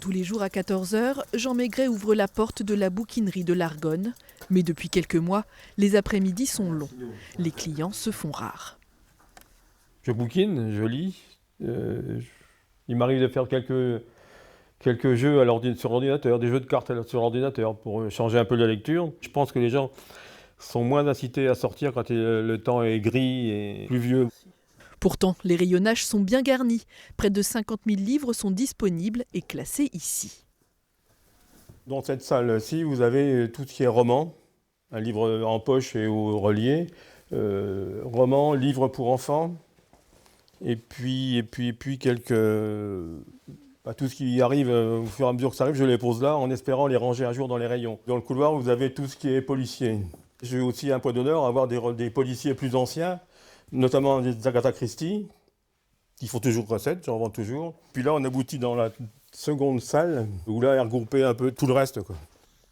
Tous les jours à 14 h, Jean Maigret ouvre la porte de la bouquinerie de l'Argonne. Mais depuis quelques mois, les après-midi sont longs. Les clients se font rares. Je bouquine, je lis. Il m'arrive de faire quelques jeux sur ordinateur, des jeux de cartes sur ordinateur pour changer un peu la lecture. Je pense que les gens sont moins incités à sortir quand le temps est gris et pluvieux. Pourtant, les rayonnages sont bien garnis. Près de 50 000 livres sont disponibles et classés ici. Dans cette salle-ci, vous avez tout ce qui est roman, un livre en poche et au relié, roman, livres pour enfants, et puis quelques... tout ce qui arrive au fur et à mesure que ça arrive, je les pose là en espérant les ranger un jour dans les rayons. Dans le couloir, vous avez tout ce qui est policier. J'ai aussi un point d'honneur à avoir des policiers plus anciens, notamment des Agatha Christie, qui font toujours recette, j'en vends toujours. Puis là, on aboutit dans la seconde salle, où là est regroupé un peu tout le reste, quoi.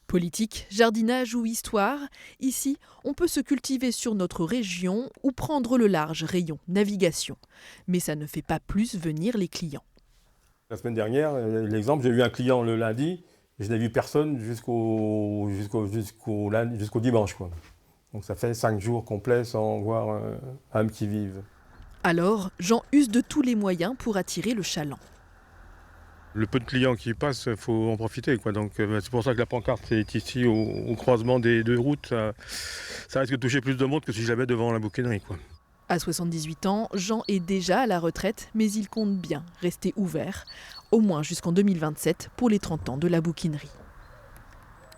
Politique, jardinage ou histoire, ici, on peut se cultiver sur notre région ou prendre le large rayon navigation. Mais ça ne fait pas plus venir les clients. La semaine dernière, l'exemple, j'ai eu un client le lundi, et je n'ai vu personne jusqu'au dimanche, quoi. Donc ça fait 5 jours complets sans voir âme qui vive. Alors, Jean use de tous les moyens pour attirer le chaland. Le peu de clients qui passent, il faut en profiter, quoi. Donc c'est pour ça que la pancarte est ici au croisement des deux routes. Ça risque de toucher plus de monde que si je l'avais devant la bouquinerie, quoi. À 78 ans, Jean est déjà à la retraite, mais il compte bien rester ouvert, au moins jusqu'en 2027 pour les 30 ans de la bouquinerie.